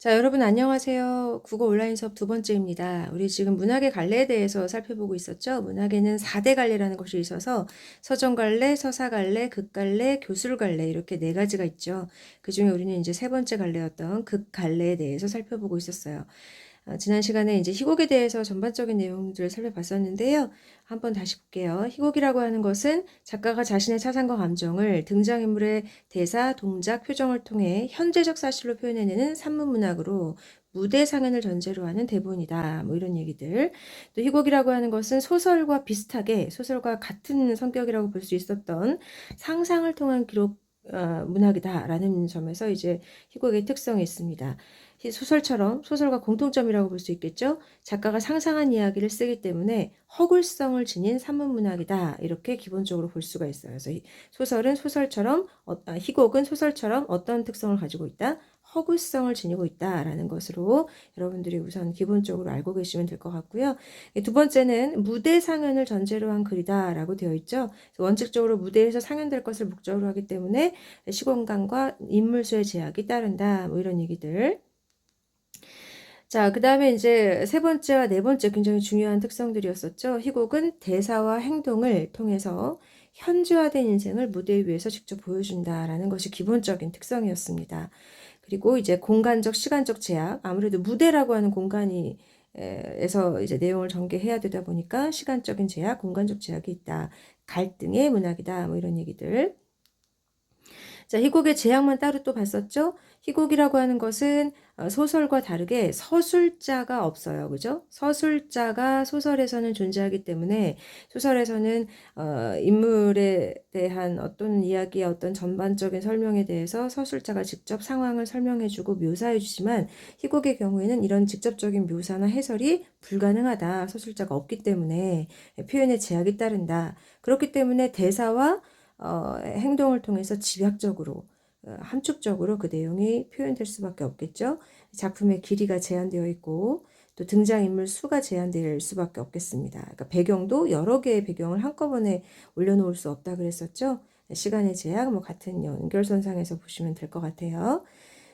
자, 여러분 안녕하세요. 국어 온라인 수업 두 번째입니다. 우리 지금 문학의 갈래에 대해서 살펴보고 있었죠. 문학에는 4대 갈래라는 것이 있어서 서정 갈래, 서사 갈래, 극 갈래, 교술 갈래 이렇게 네 가지가 있죠. 그중에 우리는 이제 세 번째 갈래였던 극 갈래에 대해서 살펴보고 있었어요. 지난 시간에 이제 희곡에 대해서 전반적인 내용들을 살펴봤었는데요. 한번 다시 볼게요. 희곡이라고 하는 것은 작가가 자신의 사상과 감정을 등장인물의 대사, 동작, 표정을 통해 현재적 사실로 표현해내는 산문문학으로 무대 상연을 전제로 하는 대본이다. 뭐 이런 얘기들. 또 희곡이라고 하는 것은 소설과 비슷하게 소설과 같은 성격이라고 볼 수 있었던 상상을 통한 기록 문학이다라는 점에서 이제 희곡의 특성이 있습니다. 소설처럼 소설과 공통점이라고 볼 수 있겠죠. 작가가 상상한 이야기를 쓰기 때문에 허굴성을 지닌 산문문학이다. 이렇게 기본적으로 볼 수가 있어요. 그래서 소설은 소설처럼, 희곡은 소설처럼 어떤 특성을 가지고 있다? 허구성을 지니고 있다라는 것으로 여러분들이 우선 기본적으로 알고 계시면 될 것 같고요. 두 번째는 무대 상연을 전제로 한 글이다라고 되어 있죠. 원칙적으로 무대에서 상연될 것을 목적으로 하기 때문에 시공간과 인물수의 제약이 따른다. 뭐 이런 얘기들. 자, 그 다음에 이제 세 번째와 네 번째 굉장히 중요한 특성들이었었죠. 희곡은 대사와 행동을 통해서 현지화된 인생을 무대 위에서 직접 보여준다라는 것이 기본적인 특성이었습니다. 그리고 이제 공간적, 시간적 제약, 아무래도 무대라고 하는 공간이 에서 이제 내용을 전개해야 되다 보니까 시간적인 제약, 공간적 제약이 있다. 갈등의 문학이다. 뭐 이런 얘기들. 자, 희곡의 제약만 따로 또 봤었죠? 희곡이라고 하는 것은 소설과 다르게 서술자가 없어요. 그죠? 서술자가 소설에서는 존재하기 때문에 소설에서는 인물에 대한 어떤 이야기의 어떤 전반적인 설명에 대해서 서술자가 직접 상황을 설명해주고 묘사해주지만 희곡의 경우에는 이런 직접적인 묘사나 해설이 불가능하다. 서술자가 없기 때문에 표현에 제약이 따른다. 그렇기 때문에 대사와 행동을 통해서 집약적으로 함축적으로 그 내용이 표현될 수밖에 없겠죠. 작품의 길이가 제한되어 있고 또 등장인물 수가 제한될 수밖에 없겠습니다. 그러니까 배경도 여러 개의 배경을 한꺼번에 올려놓을 수 없다 그랬었죠. 시간의 제약 뭐 같은 연결선상에서 보시면 될 것 같아요.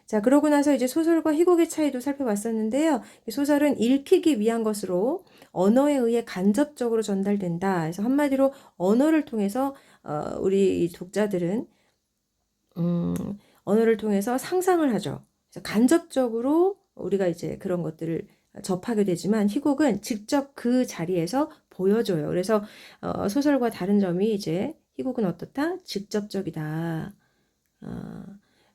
자, 그러고 나서 이제 소설과 희곡의 차이도 살펴봤었는데요. 소설은 읽히기 위한 것으로 언어에 의해 간접적으로 전달된다. 그래서 한마디로 언어를 통해서 우리 독자들은 음, 언어를 통해서 상상을 하죠. 그래서 간접적으로 우리가 이제 그런 것들을 접하게 되지만 희곡은 직접 그 자리에서 보여줘요. 그래서 소설과 다른 점이 이제 희곡은 어떻다? 직접적이다. 어,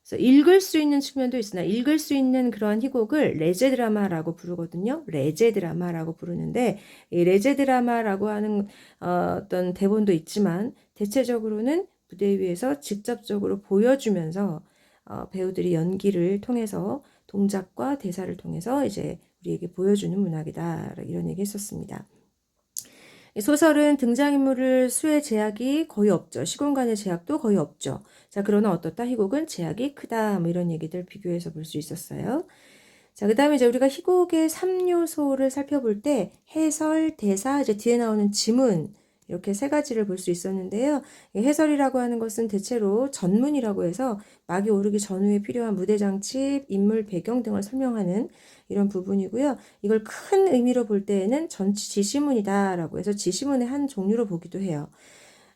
그래서 읽을 수 있는 측면도 있으나 읽을 수 있는 그러한 희곡을 레제 드라마라고 부르거든요. 레제 드라마라고 부르는데 이 레제 드라마라고 하는 어떤 대본도 있지만 대체적으로는 무대 위에서 직접적으로 보여주면서 배우들이 연기를 통해서 동작과 대사를 통해서 이제 우리에게 보여주는 문학이다. 이런 얘기 했었습니다. 소설은 등장인물을 수의 제약이 거의 없죠. 시공간의 제약도 거의 없죠. 자, 그러나 어떻다? 희곡은 제약이 크다. 뭐 이런 얘기들 비교해서 볼 수 있었어요. 자, 그 다음에 이제 우리가 희곡의 3요소를 살펴볼 때 해설, 대사, 이제 뒤에 나오는 지문 이렇게 세 가지를 볼 수 있었는데요. 해설이라고 하는 것은 대체로 전문이라고 해서 막이 오르기 전후에 필요한 무대 장치, 인물 배경 등을 설명하는 이런 부분이고요. 이걸 큰 의미로 볼 때에는 전치 지시문이다라고 해서 지시문의 한 종류로 보기도 해요.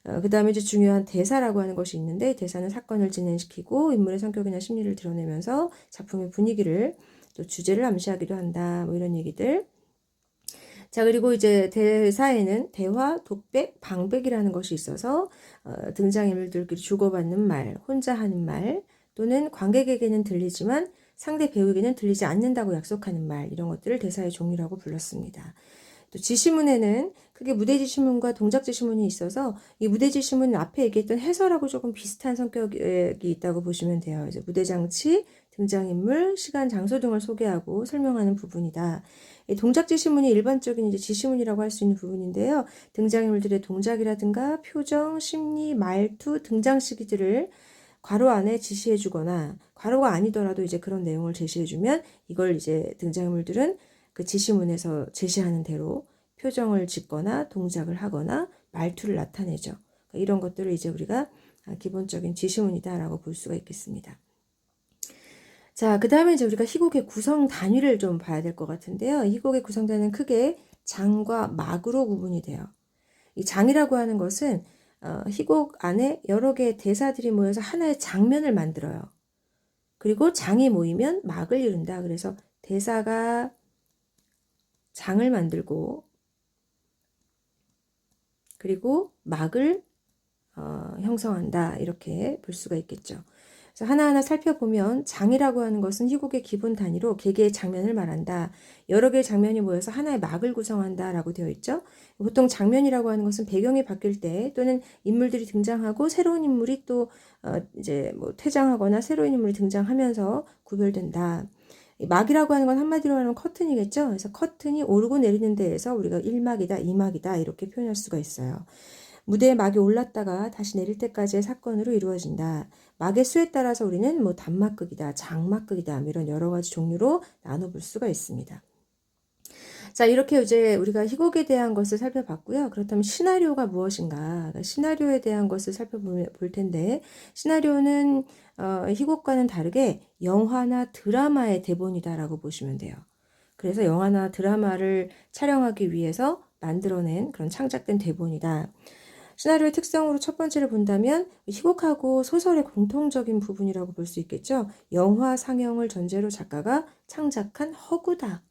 그 다음에 이제 중요한 대사라고 하는 것이 있는데 대사는 사건을 진행시키고 인물의 성격이나 심리를 드러내면서 작품의 분위기를 또 주제를 암시하기도 한다. 뭐 이런 얘기들. 자, 그리고 이제 대사에는 대화, 독백, 방백이라는 것이 있어서 등장인물들끼리 주고받는 말, 혼자 하는 말, 또는 관객에게는 들리지만 상대 배우에게는 들리지 않는다고 약속하는 말, 이런 것들을 대사의 종류라고 불렀습니다. 또 지시문에는 크게 무대 지시문과 동작 지시문이 있어서 이 무대 지시문은 앞에 얘기했던 해설하고 조금 비슷한 성격이 있다고 보시면 돼요. 이제 무대 장치, 등장인물, 시간, 장소 등을 소개하고 설명하는 부분이다. 이 동작 지시문이 일반적인 이제 지시문이라고 할 수 있는 부분인데요. 등장인물들의 동작이라든가 표정, 심리, 말투, 등장 시기들을 괄호 안에 지시해주거나 괄호가 아니더라도 이제 그런 내용을 제시해주면 이걸 이제 등장인물들은 그 지시문에서 제시하는 대로 표정을 짓거나 동작을 하거나 말투를 나타내죠. 이런 것들을 이제 우리가 기본적인 지시문이다라고 볼 수가 있겠습니다. 자, 그 다음에 이제 우리가 희곡의 구성 단위를 좀 봐야 될 것 같은데요. 희곡의 구성 단위는 크게 장과 막으로 구분이 돼요. 이 장이라고 하는 것은 희곡 안에 여러 개의 대사들이 모여서 하나의 장면을 만들어요. 그리고 장이 모이면 막을 이룬다. 그래서 대사가 장을 만들고 그리고 막을 형성한다. 이렇게 볼 수가 있겠죠. 그래서 하나하나 살펴보면 장이라고 하는 것은 희곡의 기본 단위로 개개의 장면을 말한다. 여러 개의 장면이 모여서 하나의 막을 구성한다 라고 되어 있죠. 보통 장면이라고 하는 것은 배경이 바뀔 때 또는 인물들이 등장하고 새로운 인물이 또 이제 뭐 퇴장하거나 새로운 인물이 등장하면서 구별된다. 막이라고 하는 건 한마디로 하면 커튼이겠죠. 그래서 커튼이 오르고 내리는 데에서 우리가 1막이다, 2막이다 이렇게 표현할 수가 있어요. 무대에 막이 올랐다가 다시 내릴 때까지의 사건으로 이루어진다. 막의 수에 따라서 우리는 뭐 단막극이다, 장막극이다 이런 여러 가지 종류로 나눠볼 수가 있습니다. 자, 이렇게 이제 우리가 희곡에 대한 것을 살펴봤고요. 그렇다면 시나리오가 무엇인가? 그러니까 시나리오에 대한 것을 살펴볼 텐데, 시나리오는 희곡과는 다르게 영화나 드라마의 대본이다라고 보시면 돼요. 그래서 영화나 드라마를 촬영하기 위해서 만들어낸 그런 창작된 대본이다. 시나리오의 특성으로 첫 번째를 본다면 희곡하고 소설의 공통적인 부분이라고 볼 수 있겠죠. 영화 상영을 전제로 작가가 창작한 허구다.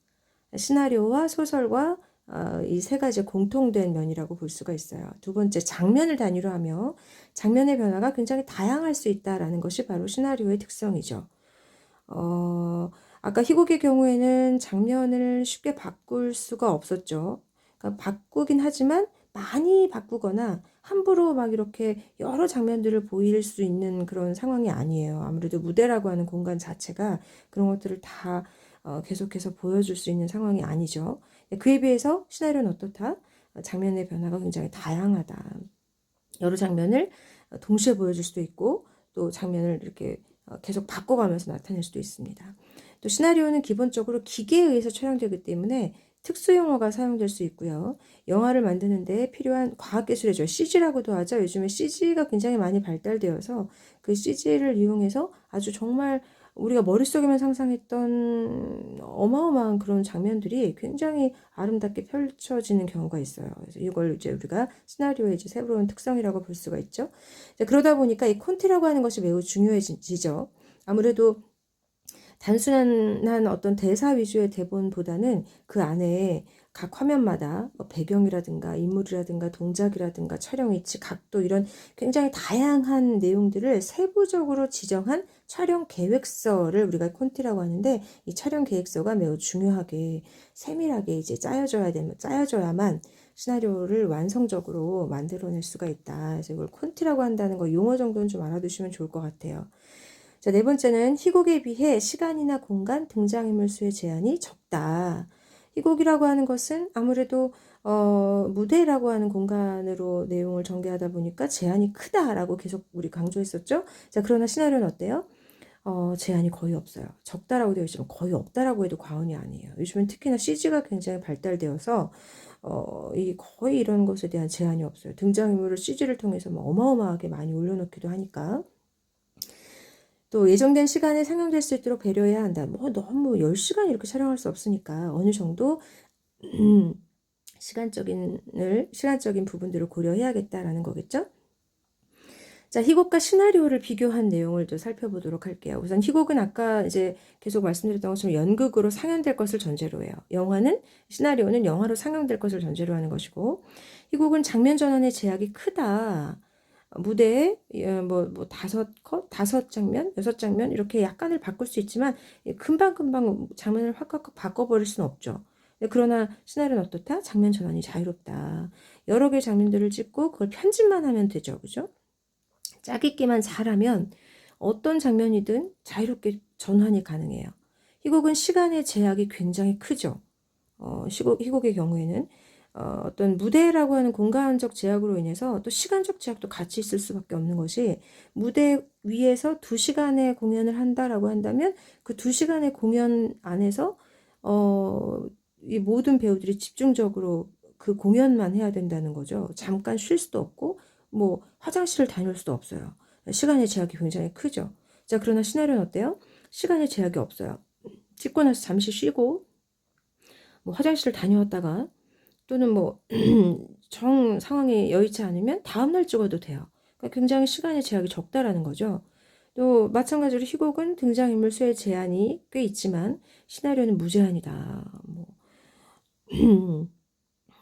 시나리오와 소설과 이 세 가지 공통된 면이라고 볼 수가 있어요. 두 번째, 장면을 단위로 하며 장면의 변화가 굉장히 다양할 수 있다라는 것이 바로 시나리오의 특성이죠. 아까 희곡의 경우에는 장면을 쉽게 바꿀 수가 없었죠. 그러니까 바꾸긴 하지만 많이 바꾸거나 함부로 막 이렇게 여러 장면들을 보일 수 있는 그런 상황이 아니에요. 아무래도 무대라고 하는 공간 자체가 그런 것들을 다 계속해서 보여줄 수 있는 상황이 아니죠. 그에 비해서 시나리오는 어떻다? 장면의 변화가 굉장히 다양하다. 여러 장면을 동시에 보여줄 수도 있고 또 장면을 이렇게 계속 바꿔가면서 나타낼 수도 있습니다. 또 시나리오는 기본적으로 기계에 의해서 촬영되기 때문에 특수 용어가 사용될 수 있고요. 영화를 만드는데 필요한 과학기술이죠. CG라고도 하죠. 요즘에 CG가 굉장히 많이 발달되어서 그 CG를 이용해서 아주 정말 우리가 머릿속에만 상상했던 어마어마한 그런 장면들이 굉장히 아름답게 펼쳐지는 경우가 있어요. 그래서 이걸 이제 우리가 시나리오의 이제 새로운 특성이라고 볼 수가 있죠. 그러다 보니까 이 콘티라고 하는 것이 매우 중요해지죠. 아무래도 단순한 어떤 대사 위주의 대본보다는 그 안에 각 화면마다 배경이라든가 인물이라든가 동작이라든가 촬영 위치, 각도 이런 굉장히 다양한 내용들을 세부적으로 지정한 촬영 계획서를 우리가 콘티라고 하는데 이 촬영 계획서가 매우 중요하게 세밀하게 이제 짜여져야만 시나리오를 완성적으로 만들어낼 수가 있다. 그래서 이걸 콘티라고 한다는 거 용어 정도는 좀 알아두시면 좋을 것 같아요. 자, 네 번째는 희곡에 비해 시간이나 공간, 등장인물 수의 제한이 적다. 희곡이라고 하는 것은 아무래도 무대라고 하는 공간으로 내용을 전개하다 보니까 제한이 크다라고 계속 우리 강조했었죠. 자, 그러나 시나리오는 어때요? 제한이 거의 없어요. 적다라고 되어 있지만 거의 없다라고 해도 과언이 아니에요. 요즘엔 특히나 CG가 굉장히 발달되어서 이 거의 이런 것에 대한 제한이 없어요. 등장인물을 CG를 통해서 뭐 어마어마하게 많이 올려놓기도 하니까. 또 예정된 시간에 상영될 수 있도록 배려해야 한다. 뭐 너무 10시간 이렇게 촬영할 수 없으니까 어느 정도 시간적인 부분들을 고려해야겠다라는 거겠죠? 자, 희곡과 시나리오를 비교한 내용을 또 살펴보도록 할게요. 우선 희곡은 아까 이제 계속 말씀드렸던 것처럼 연극으로 상영될 것을 전제로 해요. 시나리오는 영화로 상영될 것을 전제로 하는 것이고, 희곡은 장면 전환의 제약이 크다. 무대에 뭐 다섯 장면, 여섯 장면 이렇게 약간을 바꿀 수 있지만 금방금방 장면을 확 바꿔버릴 수는 없죠. 그러나 시나리오는 어떻다? 장면 전환이 자유롭다. 여러 개의 장면들을 찍고 그걸 편집만 하면 되죠. 그죠? 짜깁기만 잘하면 어떤 장면이든 자유롭게 전환이 가능해요. 희곡은 시간의 제약이 굉장히 크죠. 희곡의 경우에는 어떤 무대라고 하는 공간적 제약으로 인해서 또 시간적 제약도 같이 있을 수밖에 없는 것이 무대 위에서 2시간의 공연을 한다라고 한다면 그 2시간의 공연 안에서 이 모든 배우들이 집중적으로 그 공연만 해야 된다는 거죠. 잠깐 쉴 수도 없고 뭐 화장실을 다닐 수도 없어요. 시간의 제약이 굉장히 크죠. 자, 그러나 시나리오는 어때요? 시간에 제약이 없어요. 찍고 나서 잠시 쉬고 뭐 화장실을 다녀왔다가 또는 뭐 정 상황이 여의치 않으면 다음날 찍어도 돼요. 그러니까 굉장히 시간의 제약이 적다라는 거죠. 또 마찬가지로 희곡은 등장인물 수의 제한이 꽤 있지만 시나리오는 무제한이다.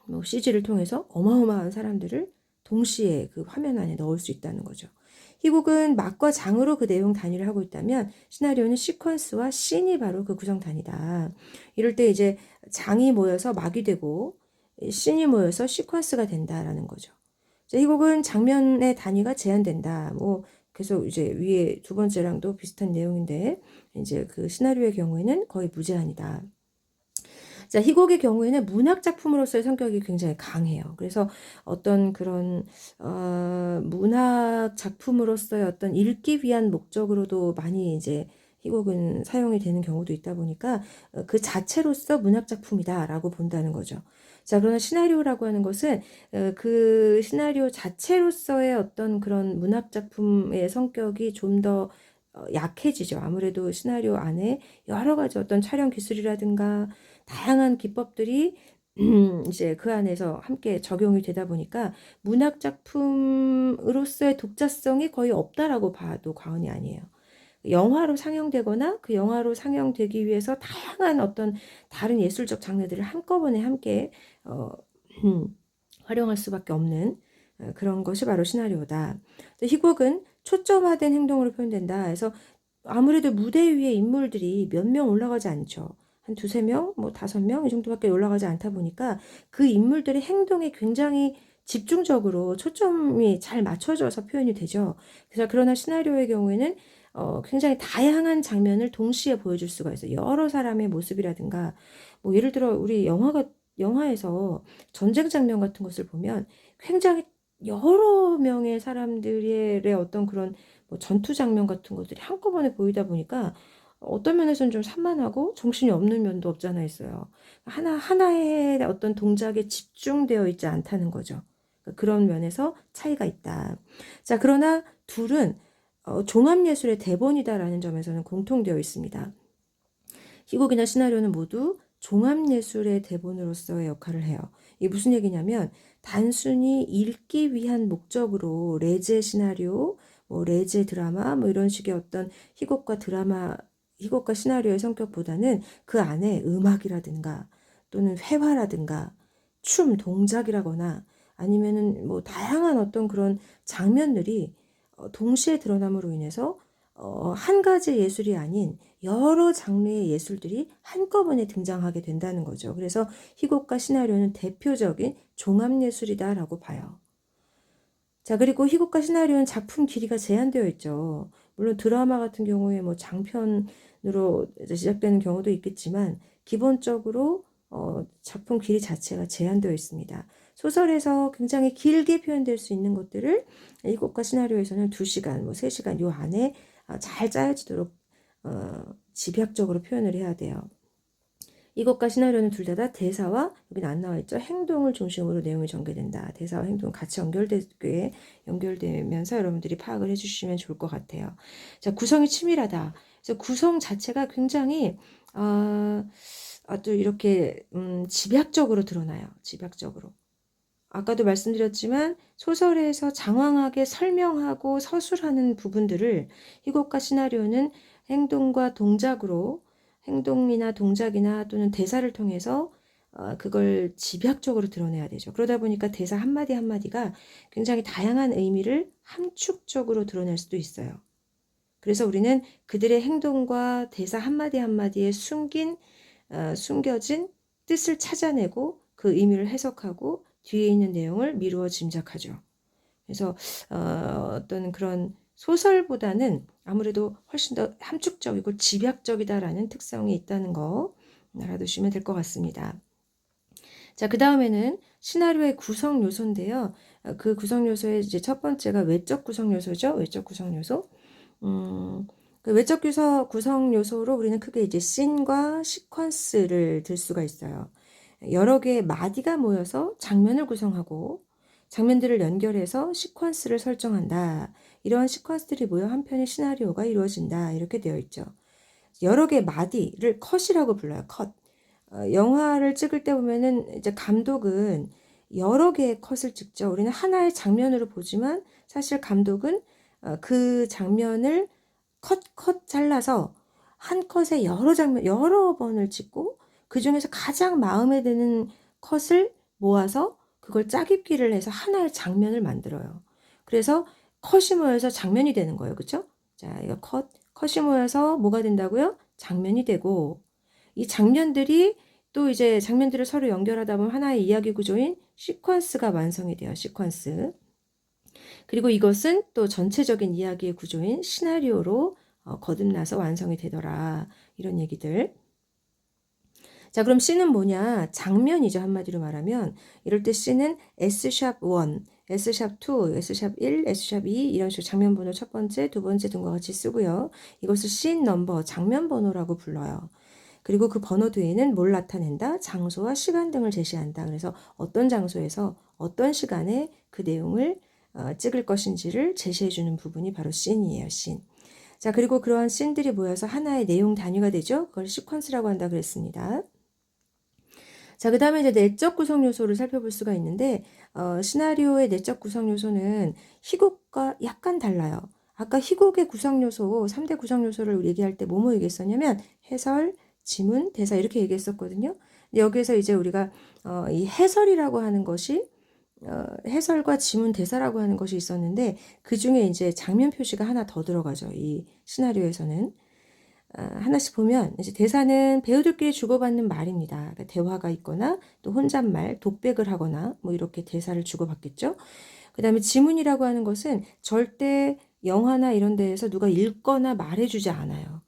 뭐 CG를 통해서 어마어마한 사람들을 동시에 그 화면 안에 넣을 수 있다는 거죠. 희곡은 막과 장으로 그 내용 단위를 하고 있다면 시나리오는 시퀀스와 씬이 바로 그 구성 단위다. 이럴 때 이제 장이 모여서 막이 되고 씬이 모여서 시퀀스가 된다라는 거죠. 희곡은 장면의 단위가 제한된다. 뭐 계속 이제 위에 두 번째랑도 비슷한 내용인데 이제 그 시나리오의 경우에는 거의 무제한이다. 자, 희곡의 경우에는 문학 작품으로서의 성격이 굉장히 강해요. 그래서 어떤 그런 문학 작품으로서의 어떤 읽기 위한 목적으로도 많이 이제 희곡은 사용이 되는 경우도 있다 보니까 그 자체로서 문학 작품이다라고 본다는 거죠. 자, 그러나 시나리오라고 하는 것은 그 시나리오 자체로서의 어떤 그런 문학 작품의 성격이 좀 더 약해지죠. 아무래도 시나리오 안에 여러 가지 어떤 촬영 기술이라든가 다양한 기법들이 이제 그 안에서 함께 적용이 되다 보니까 문학 작품으로서의 독자성이 거의 없다라고 봐도 과언이 아니에요. 영화로 상영되거나 그 영화로 상영되기 위해서 다양한 어떤 다른 예술적 장르들을 한꺼번에 함께 활용할 수밖에 없는 그런 것이 바로 시나리오다. 희곡은 초점화된 행동으로 표현된다. 그래서 아무래도 무대 위에 인물들이 몇 명 올라가지 않죠. 한 두세 명, 뭐 5명 이 정도밖에 올라가지 않다 보니까 그 인물들의 행동에 굉장히 집중적으로 초점이 잘 맞춰져서 표현이 되죠. 그래서 그러나 시나리오의 경우에는 굉장히 다양한 장면을 동시에 보여줄 수가 있어요. 여러 사람의 모습이라든가, 뭐 예를 들어 우리 영화에서 전쟁 장면 같은 것을 보면 굉장히 여러 명의 사람들의 어떤 그런 뭐 전투 장면 같은 것들이 한꺼번에 보이다 보니까 어떤 면에서는 좀 산만하고 정신이 없는 면도 없잖아 있어요. 하나의 어떤 동작에 집중되어 있지 않다는 거죠. 그런 면에서 차이가 있다. 자, 그러나 둘은 종합예술의 대본이다라는 점에서는 공통되어 있습니다. 희곡이나 시나리오는 모두 종합예술의 대본으로서의 역할을 해요. 이게 무슨 얘기냐면 단순히 읽기 위한 목적으로 레제 시나리오, 뭐 레제 드라마, 뭐 이런 식의 어떤 희곡과 시나리오의 성격보다는 그 안에 음악이라든가 또는 회화라든가 춤, 동작이라거나 아니면은 뭐 다양한 어떤 그런 장면들이 동시에 드러남으로 인해서 한 가지 예술이 아닌 여러 장르의 예술들이 한꺼번에 등장하게 된다는 거죠. 그래서 희곡과 시나리오는 대표적인 종합예술이다라고 봐요. 자, 그리고 희곡과 시나리오는 작품 길이가 제한되어 있죠. 물론 드라마 같은 경우에 뭐 장편으로 시작되는 경우도 있겠지만 기본적으로 작품 길이 자체가 제한되어 있습니다. 소설에서 굉장히 길게 표현될 수 있는 것들을 희곡과 시나리오에서는 2시간, 뭐 3시간 요 안에 잘 짜여지도록 집약적으로 표현을 해야 돼요. 이것과 시나리오는 둘 다 대사와 여기는 안 나와 있죠. 행동을 중심으로 내용이 전개된다. 대사와 행동 같이 연결되면서 여러분들이 파악을 해주시면 좋을 것 같아요. 자, 구성이 치밀하다. 그래서 구성 자체가 굉장히 또 이렇게 집약적으로 드러나요. 집약적으로. 아까도 말씀드렸지만 소설에서 장황하게 설명하고 서술하는 부분들을 희곡과 시나리오는 행동과 동작으로 행동이나 동작이나 또는 대사를 통해서 그걸 집약적으로 드러내야 되죠. 그러다 보니까 대사 한마디 한마디가 굉장히 다양한 의미를 함축적으로 드러낼 수도 있어요. 그래서 우리는 그들의 행동과 대사 한마디 한마디에 숨겨진 뜻을 찾아내고 그 의미를 해석하고 뒤에 있는 내용을 미루어 짐작하죠. 그래서 어떤 그런 소설보다는 아무래도 훨씬 더 함축적이고 집약적이다라는 특성이 있다는 거 알아두시면 될 것 같습니다. 자, 그 다음에는 시나리오의 구성 요소인데요. 그 구성 요소의 이제 첫 번째가 외적 구성 요소죠. 외적 구성 요소. 그 외적 구성 요소로 우리는 크게 이제 씬과 시퀀스를 들 수가 있어요. 여러 개의 마디가 모여서 장면을 구성하고 장면들을 연결해서 시퀀스를 설정한다. 이러한 시퀀스들이 모여 한 편의 시나리오가 이루어진다. 이렇게 되어 있죠. 여러 개의 마디를 컷이라고 불러요. 컷. 영화를 찍을 때 보면은 이제 감독은 여러 개의 컷을 찍죠. 우리는 하나의 장면으로 보지만 사실 감독은 그 장면을 컷 잘라서 한 컷에 여러 장면, 여러 번을 찍고 그 중에서 가장 마음에 드는 컷을 모아서 그걸 짜깁기를 해서 하나의 장면을 만들어요. 그래서 컷이 모여서 장면이 되는 거예요. 그쵸? 자, 이거 컷이 모여서 뭐가 된다고요? 장면이 되고, 이 장면들이 또 이제 장면들을 서로 연결하다 보면 하나의 이야기 구조인 시퀀스가 완성이 돼요. 시퀀스. 그리고 이것은 또 전체적인 이야기의 구조인 시나리오로 거듭나서 완성이 되더라. 이런 얘기들. 자, 그럼 C는 뭐냐? 장면이죠. 한마디로 말하면. 이럴 때 C는 S#1, S#2, S#1, S#2 이런 식으로 장면 번호 첫 번째, 두 번째 등과 같이 쓰고요. 이것을 씬 넘버, 장면 번호라고 불러요. 그리고 그 번호 뒤에는 뭘 나타낸다? 장소와 시간 등을 제시한다. 그래서 어떤 장소에서 어떤 시간에 그 내용을 찍을 것인지를 제시해주는 부분이 바로 씬이에요. 씬. 자, 그리고 그러한 씬들이 모여서 하나의 내용 단위가 되죠. 그걸 시퀀스라고 한다 그랬습니다. 자, 그 다음에 이제 내적 구성 요소를 살펴볼 수가 있는데, 시나리오의 내적 구성 요소는 희곡과 약간 달라요. 아까 희곡의 구성 요소, 3대 구성 요소를 얘기할 때 뭐뭐 얘기했었냐면, 해설, 지문, 대사 이렇게 얘기했었거든요. 근데 여기에서 이제 우리가 이 해설이라고 하는 것이 해설과 지문 대사라고 하는 것이 있었는데 그 중에 이제 장면 표시가 하나 더 들어가죠. 이 시나리오에서는. 하나씩 보면 이제 대사는 배우들끼리 주고받는 말입니다. 그러니까 대화가 있거나 또 혼잣말, 독백을 하거나 뭐 이렇게 대사를 주고받겠죠. 그 다음에 지문이라고 하는 것은 절대 영화나 이런 데에서 누가 읽거나 말해주지 않아요.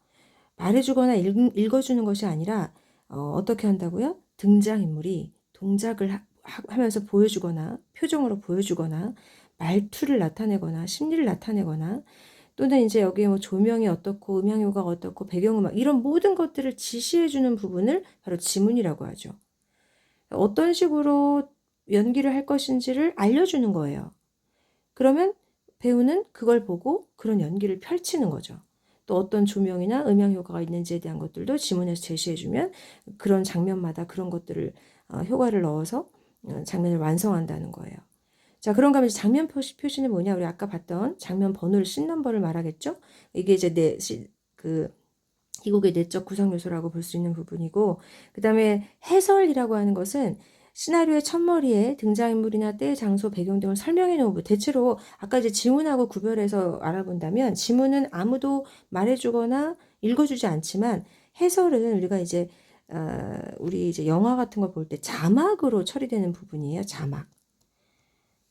말해주거나 읽어주는 것이 아니라 어떻게 한다고요? 등장인물이 동작을 하면서 보여주거나 표정으로 보여주거나 말투를 나타내거나 심리를 나타내거나 또는 이제 여기에 뭐 조명이 어떻고 음향효과가 어떻고 배경음악 이런 모든 것들을 지시해주는 부분을 바로 지문이라고 하죠. 어떤 식으로 연기를 할 것인지를 알려주는 거예요. 그러면 배우는 그걸 보고 그런 연기를 펼치는 거죠. 또 어떤 조명이나 음향 효과가 있는지에 대한 것들도 지문에서 제시해주면 그런 장면마다 그런 것들을 효과를 넣어서 장면을 완성한다는 거예요. 자, 그런가 하면 장면 표시는 뭐냐? 우리 아까 봤던 장면 번호를 씬 넘버를 말하겠죠? 이게 이제 희곡의 내적 구성 요소라고 볼 수 있는 부분이고, 그 다음에 해설이라고 하는 것은 시나리오의 첫머리에 등장인물이나 때, 장소, 배경 등을 설명해 놓은 부분. 대체로 아까 이제 지문하고 구별해서 알아본다면 지문은 아무도 말해주거나 읽어주지 않지만 해설은 우리가 이제 우리 이제 영화 같은 거 볼 때 자막으로 처리되는 부분이에요. 자막.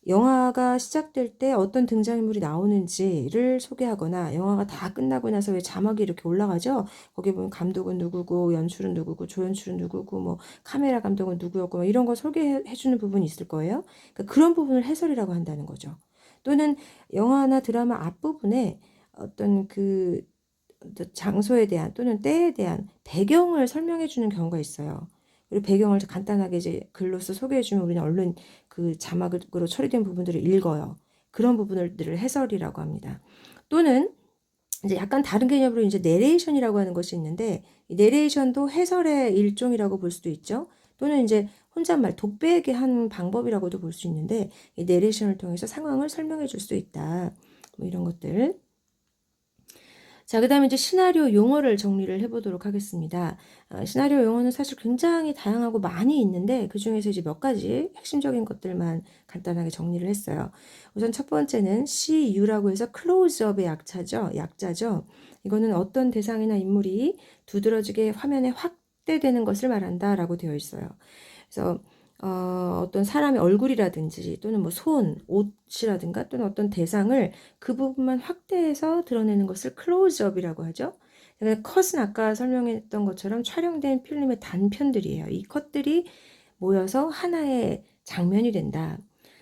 영화가 시작될 때 어떤 등장인물이 나오는지를 소개하거나 영화가 다 끝나고 나서 왜 자막이 이렇게 올라가죠? 거기 보면 감독은 누구고 연출은 누구고 조연출은 누구고 뭐 카메라 감독은 누구였고 뭐 이런 거 소개해주는 부분이 있을 거예요. 그러니까 그런 부분을 해설이라고 한다는 거죠. 또는 영화나 드라마 앞부분에 어떤 그 장소에 대한 또는 때에 대한 배경을 설명해 주는 경우가 있어요. 그리고 배경을 간단하게 이제 글로써 소개해 주면 우리는 얼른 그 자막으로 처리된 부분들을 읽어요. 그런 부분들을 해설이라고 합니다. 또는 이제 약간 다른 개념으로 이제 내레이션이라고 하는 것이 있는데 이 내레이션도 해설의 일종이라고 볼 수도 있죠. 또는 이제 혼잣말, 독백의 한 방법이라고도 볼 수 있는데 이 내레이션을 통해서 상황을 설명해 줄 수 있다. 뭐 이런 것들. 자, 그 다음에 이제 시나리오 용어를 정리를 해보도록 하겠습니다. 시나리오 용어는 사실 굉장히 다양하고 많이 있는데 그 중에서 이제 몇 가지 핵심적인 것들만 간단하게 정리를 했어요. 우선 첫 번째는 CU라고 해서 클로즈업의 약자죠. 이거는 어떤 대상이나 인물이 두드러지게 화면에 확대되는 것을 말한다라고 되어 있어요. 그래서 어떤 사람의 얼굴이라든지 또는 뭐 손, 옷이라든가 또는 어떤 대상을 그 부분만 확대해서 드러내는 것을 클로즈업이라고 하죠. 컷은 아까 설명했던 것처럼 촬영된 필름의 단편들이에요. 이 컷들이 모여서 하나의 장면이 된다.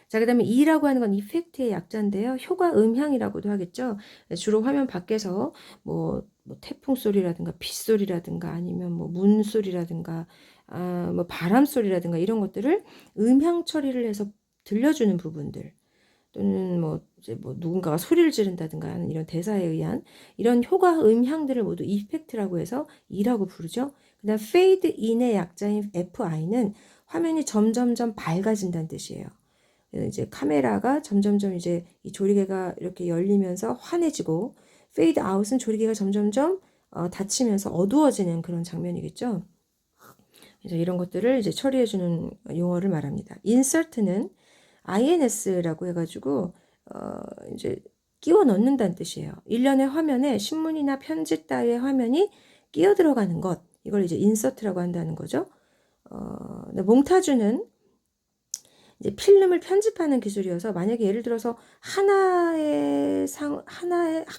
자, 그 다음에 E라고 하는 건 이펙트의 약자인데요. 효과 음향이라고도 하겠죠. 주로 화면 밖에서 뭐 태풍 소리라든가 빗소리라든가 아니면 뭐 문소리라든가 뭐 바람 소리라든가 이런 것들을 음향 처리를 해서 들려주는 부분들. 또는 뭐 이제 뭐 누군가가 소리를 지른다든가 하는 이런 대사에 의한 이런 효과 음향들을 모두 이펙트라고 해서 E라고 부르죠. 그다음 fade in의 약자인 FI는 화면이 점점점 밝아진다는 뜻이에요. 이제 카메라가 점점점 이제 이 조리개가 이렇게 열리면서 환해지고 fade out은 조리개가 점점점 닫히면서 어두워지는 그런 장면이겠죠. 그래서 이런 것들을 이제 처리해주는 용어를 말합니다. insert는 INS라고 해가지고 이제 끼워 넣는다는 뜻이에요. 일련의 화면에 신문이나 편지 따위의 화면이 끼어 들어가는 것, 이걸 이제 인서트라고 한다는 거죠. 몽타주는 이제 필름을 편집하는 기술이어서 만약에 예를 들어서 하나의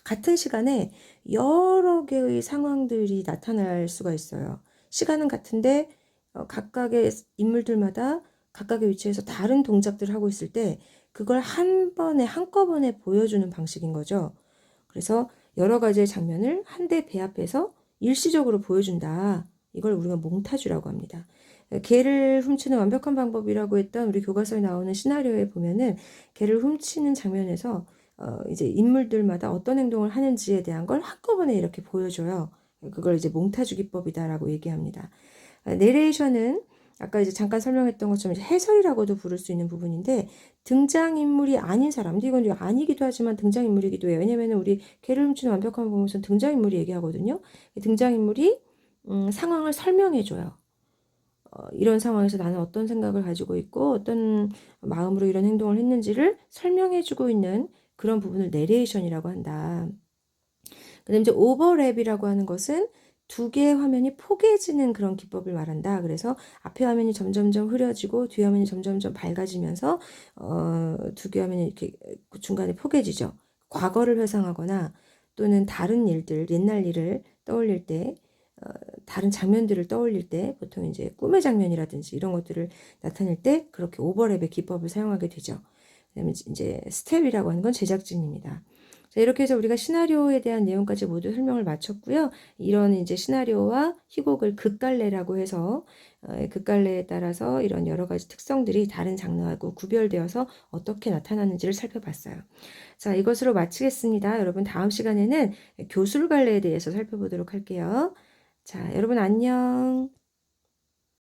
같은 시간에 여러 개의 상황들이 나타날 수가 있어요. 시간은 같은데 각각의 인물들마다 각각의 위치에서 다른 동작들을 하고 있을 때 그걸 한꺼번에 보여주는 방식인 거죠. 그래서 여러 가지의 장면을 한데 배합해서 일시적으로 보여준다. 이걸 우리가 몽타주라고 합니다. 개를 훔치는 완벽한 방법이라고 했던 우리 교과서에 나오는 시나리오에 보면은 개를 훔치는 장면에서 이제 인물들마다 어떤 행동을 하는지에 대한 걸 한꺼번에 이렇게 보여줘요. 그걸 이제 몽타주 기법이다라고 얘기합니다. 내레이션은 아까 이제 잠깐 설명했던 것처럼 해설이라고도 부를 수 있는 부분인데 등장인물이 아닌 사람, 이건 아니기도 하지만 등장인물이기도 해요. 왜냐면 우리 개를 훔치는 완벽한 방법에서는 등장인물이 얘기하거든요. 등장인물이 상황을 설명해줘요. 이런 상황에서 나는 어떤 생각을 가지고 있고 어떤 마음으로 이런 행동을 했는지를 설명해주고 있는 그런 부분을 내레이션이라고 한다. 그다음에 이제 오버랩이라고 하는 것은 두 개의 화면이 포개지는 그런 기법을 말한다. 그래서 앞에 화면이 점점점 흐려지고 뒤에 화면이 점점점 밝아지면서 두 개의 화면이 이렇게 중간에 포개지죠. 과거를 회상하거나 또는 다른 일들, 옛날 일을 떠올릴 때 다른 장면들을 떠올릴 때 보통 이제 꿈의 장면이라든지 이런 것들을 나타낼 때 그렇게 오버랩의 기법을 사용하게 되죠. 그다음에 이제 스텝이라고 하는 건 제작진입니다. 자, 이렇게 해서 우리가 시나리오에 대한 내용까지 모두 설명을 마쳤고요. 이런 이제 시나리오와 희곡을 극갈래라고 해서 극갈래에 따라서 이런 여러 가지 특성들이 다른 장르하고 구별되어서 어떻게 나타나는지를 살펴봤어요. 자, 이것으로 마치겠습니다. 여러분 다음 시간에는 교술갈래에 대해서 살펴보도록 할게요. 자, 여러분 안녕.